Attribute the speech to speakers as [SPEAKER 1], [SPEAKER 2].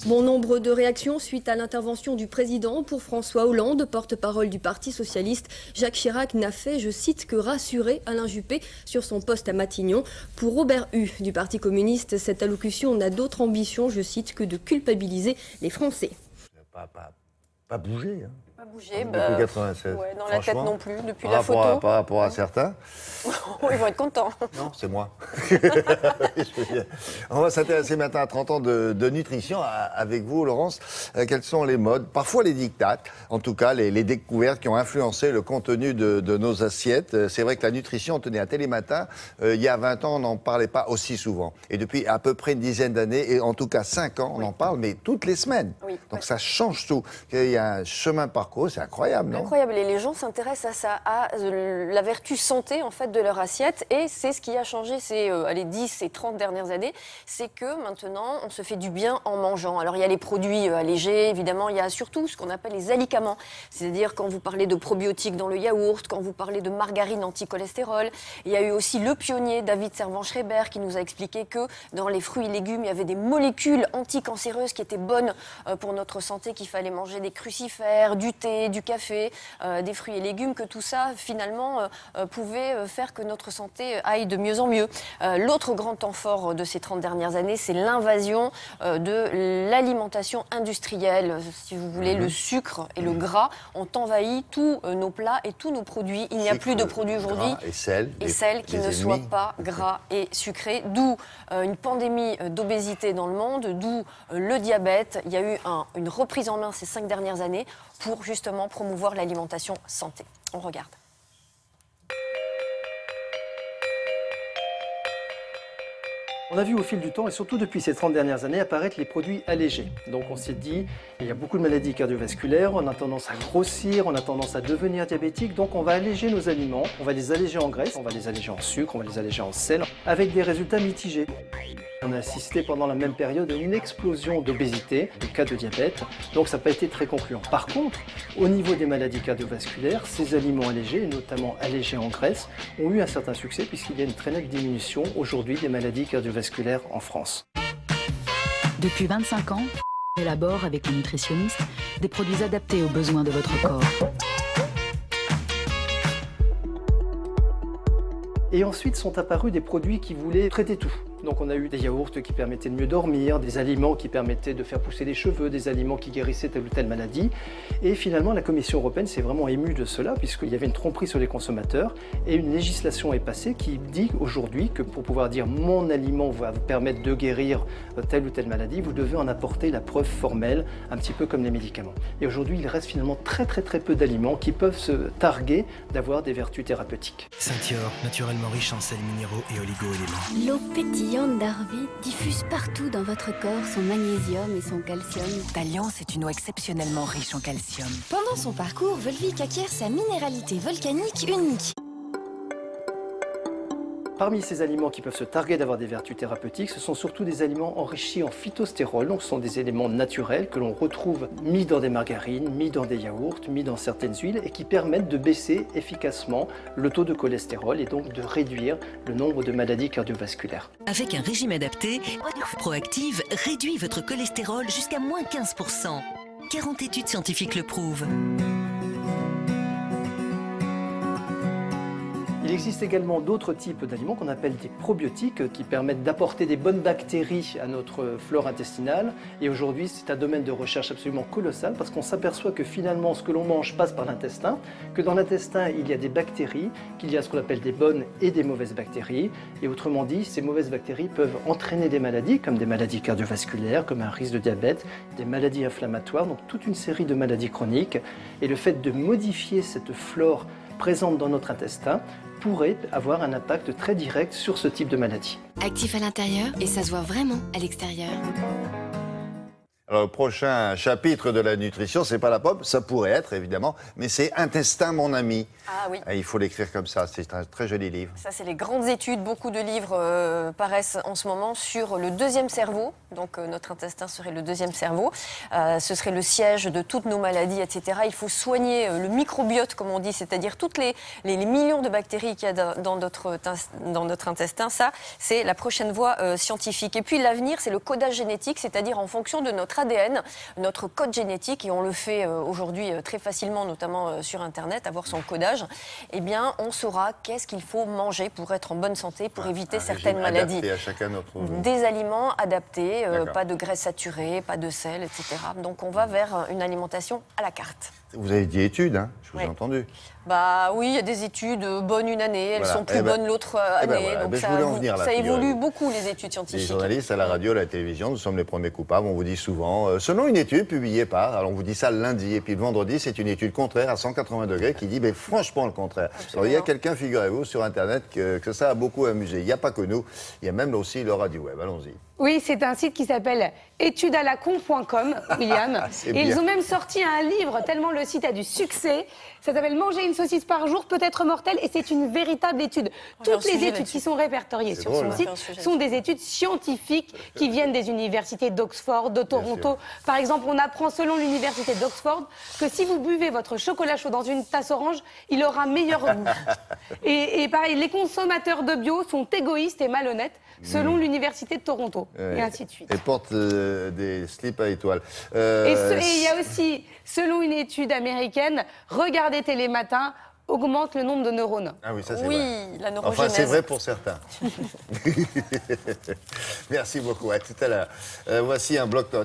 [SPEAKER 1] Bon nombre de réactions suite à l'intervention du président. Pour François Hollande, porte-parole du Parti socialiste, Jacques Chirac n'a fait, je cite, que rassurer Alain Juppé sur son poste à Matignon. Pour Robert Hue du Parti communiste, cette allocution n'a d'autre ambition, je cite, que de culpabiliser les Français.
[SPEAKER 2] Pas bougé, hein.
[SPEAKER 1] Pas bougé,
[SPEAKER 2] depuis 96.
[SPEAKER 1] Ouais, dans la tête non plus, depuis la photo.
[SPEAKER 2] Par rapport à certains.
[SPEAKER 1] Ils vont être contents.
[SPEAKER 2] Non, c'est moi. On va s'intéresser maintenant à 30 ans de nutrition avec vous, Laurence. Quels sont les modes, parfois les diktats, en tout cas les découvertes qui ont influencé le contenu de nos assiettes. C'est vrai que la nutrition, on tenait à Télématin. Il y a 20 ans, on n'en parlait pas aussi souvent. Et depuis à peu près une dizaine d'années, et en tout cas 5 ans, on en parle, mais toutes les semaines.
[SPEAKER 1] Oui,
[SPEAKER 2] donc ça change tout. Il y a un chemin parcours, c'est incroyable, non?
[SPEAKER 1] Incroyable, et les gens s'intéressent à ça, à la vertu santé en fait de leur assiette, et c'est ce qui a changé ces 10 et 30 dernières années, c'est que maintenant on se fait du bien en mangeant. Alors il y a les produits allégés, évidemment, il y a surtout ce qu'on appelle les alicaments, c'est-à-dire quand vous parlez de probiotiques dans le yaourt, quand vous parlez de margarine anti-cholestérol. Il y a eu aussi le pionnier David Servan-Schreiber qui nous a expliqué que dans les fruits et légumes, il y avait des molécules anticancéreuses qui étaient bonnes pour notre santé, qu'il fallait manger des crucifères, du thé, du café, des fruits et légumes, que tout ça finalement pouvait faire que notre santé aille de mieux en mieux. L'autre grand temps fort de ces 30 dernières années, c'est l'invasion de l'alimentation industrielle. Si vous voulez, le sucre et le gras ont envahi tous nos plats et tous nos produits. Il n'y a plus de produits aujourd'hui
[SPEAKER 2] et sel
[SPEAKER 1] qui ne soient pas gras et sucrés. D'où une pandémie d'obésité dans le monde, d'où le diabète. Il y a eu une reprise en main ces 5 dernières années pour justement promouvoir l'alimentation santé. On regarde.
[SPEAKER 3] On a vu au fil du temps, et surtout depuis ces 30 dernières années, apparaître les produits allégés. Donc on s'est dit, il y a beaucoup de maladies cardiovasculaires, on a tendance à grossir, on a tendance à devenir diabétique, donc on va alléger nos aliments, on va les alléger en graisse, on va les alléger en sucre, on va les alléger en sel, avec des résultats mitigés. On a assisté pendant la même période à une explosion d'obésité, de cas de diabète, donc ça n'a pas été très concluant. Par contre, au niveau des maladies cardiovasculaires, ces aliments allégés, et notamment allégés en graisse, ont eu un certain succès puisqu'il y a une très nette diminution aujourd'hui des maladies cardiovasculaires en France.
[SPEAKER 4] Depuis 25 ans, on élabore avec les nutritionnistes des produits adaptés aux besoins de votre corps.
[SPEAKER 3] Et ensuite sont apparus des produits qui voulaient traiter tout. Donc on a eu des yaourts qui permettaient de mieux dormir, des aliments qui permettaient de faire pousser les cheveux, des aliments qui guérissaient telle ou telle maladie. Et finalement, la Commission européenne s'est vraiment émue de cela, puisqu'il y avait une tromperie sur les consommateurs. Et une législation est passée qui dit aujourd'hui que pour pouvoir dire « mon aliment va vous permettre de guérir telle ou telle maladie », vous devez en apporter la preuve formelle, un petit peu comme les médicaments. Et aujourd'hui, il reste finalement très peu d'aliments qui peuvent se targuer d'avoir des vertus thérapeutiques.
[SPEAKER 5] Saint-Yor, naturellement riche en sels minéraux et oligo-éléments.
[SPEAKER 6] L'eau pétillante d'Arvé diffuse partout dans votre corps son magnésium et son calcium.
[SPEAKER 7] D'Alliance est une eau exceptionnellement riche en calcium.
[SPEAKER 6] Pendant son parcours, Volvic acquiert sa minéralité volcanique unique.
[SPEAKER 3] Parmi ces aliments qui peuvent se targuer d'avoir des vertus thérapeutiques, ce sont surtout des aliments enrichis en phytostérol, donc ce sont des éléments naturels que l'on retrouve mis dans des margarines, mis dans des yaourts, mis dans certaines huiles et qui permettent de baisser efficacement le taux de cholestérol et donc de réduire le nombre de maladies cardiovasculaires.
[SPEAKER 7] Avec un régime adapté, Proactive réduit votre cholestérol jusqu'à moins 15%. 40 études scientifiques le prouvent.
[SPEAKER 3] Il existe également d'autres types d'aliments qu'on appelle des probiotiques qui permettent d'apporter des bonnes bactéries à notre flore intestinale. Et aujourd'hui, c'est un domaine de recherche absolument colossal parce qu'on s'aperçoit que finalement, ce que l'on mange passe par l'intestin, que dans l'intestin, il y a des bactéries, qu'il y a ce qu'on appelle des bonnes et des mauvaises bactéries. Et autrement dit, ces mauvaises bactéries peuvent entraîner des maladies, comme des maladies cardiovasculaires, comme un risque de diabète, des maladies inflammatoires, donc toute une série de maladies chroniques. Et le fait de modifier cette flore présente dans notre intestin pourrait avoir un impact très direct sur ce type de maladie.
[SPEAKER 6] Actif à l'intérieur et ça se voit vraiment à l'extérieur.
[SPEAKER 2] Alors, le prochain chapitre de la nutrition, c'est pas la pomme, ça pourrait être évidemment, mais c'est Intestin, mon ami.
[SPEAKER 1] Ah oui.
[SPEAKER 2] Et il faut l'écrire comme ça, c'est un très joli livre.
[SPEAKER 1] Ça, c'est les grandes études. Beaucoup de livres paraissent en ce moment sur le deuxième cerveau. Donc, notre intestin serait le deuxième cerveau. Ce serait le siège de toutes nos maladies, etc. Il faut soigner le microbiote, comme on dit, c'est-à-dire toutes les millions de bactéries qu'il y a dans notre intestin. Ça, c'est la prochaine voie scientifique. Et puis, l'avenir, c'est le codage génétique, c'est-à-dire en fonction de notre notre ADN, notre code génétique, et on le fait aujourd'hui très facilement, notamment sur Internet, avoir son codage, eh bien, on saura qu'est-ce qu'il faut manger pour être en bonne santé, pour éviter certaines maladies.
[SPEAKER 2] Adapté à chacun notre...
[SPEAKER 1] Des aliments adaptés, pas de graisse saturée, pas de sel, etc. Donc on va vers une alimentation à la carte.
[SPEAKER 2] Vous avez dit études, hein, je vous ai
[SPEAKER 1] Oui.
[SPEAKER 2] entendu.
[SPEAKER 1] Bah oui, il y a des études bonnes une année, elles sont plus bonnes l'autre année.
[SPEAKER 2] Voilà.
[SPEAKER 1] Donc
[SPEAKER 2] Je voulais en venir là,
[SPEAKER 1] ça évolue
[SPEAKER 2] figurez-vous.
[SPEAKER 1] beaucoup les études
[SPEAKER 2] Les
[SPEAKER 1] scientifiques.
[SPEAKER 2] journalistes à la radio, à la télévision, nous sommes les premiers coupables. On vous dit souvent, selon une étude publiée par, alors on vous dit ça le lundi, et puis le vendredi, c'est une étude contraire à 180 degrés qui dit, mais franchement le contraire. Alors il y a quelqu'un, figurez-vous, sur Internet, que ça a beaucoup amusé. Il n'y a pas que nous, il y a même aussi Laura du web. Allons-y.
[SPEAKER 8] Oui, c'est un site qui s'appelle étudesalacon.com, William.
[SPEAKER 2] C'est
[SPEAKER 8] Et
[SPEAKER 2] bien.
[SPEAKER 8] ils ont même sorti un livre tellement le site a du succès. Ça s'appelle Manger une saucisse par jour peut être mortel et c'est une véritable étude.
[SPEAKER 1] On a un
[SPEAKER 8] Toutes les
[SPEAKER 1] sujet
[SPEAKER 8] études qui sont répertoriées
[SPEAKER 2] C'est
[SPEAKER 8] sur
[SPEAKER 2] drôle,
[SPEAKER 8] son
[SPEAKER 2] hein.
[SPEAKER 8] site
[SPEAKER 1] On a un sujet
[SPEAKER 8] sont des études scientifiques qui viennent des universités d'Oxford, de Toronto. Par exemple, on apprend selon l'université d'Oxford que si vous buvez votre chocolat chaud dans une tasse orange, il aura meilleur goût. Et pareil, les consommateurs de bio sont égoïstes et malhonnêtes selon l'université de Toronto. Et ainsi de suite.
[SPEAKER 2] Et porte des slips à étoiles.
[SPEAKER 8] Et il y a aussi, selon une étude américaine, regarder télé matin augmente le nombre de neurones.
[SPEAKER 2] Ah oui, ça c'est
[SPEAKER 1] Oui,
[SPEAKER 2] vrai.
[SPEAKER 1] la neurogenèse.
[SPEAKER 2] Enfin, c'est vrai pour certains. Merci beaucoup. À tout à l'heure. Voici un bloc-notes.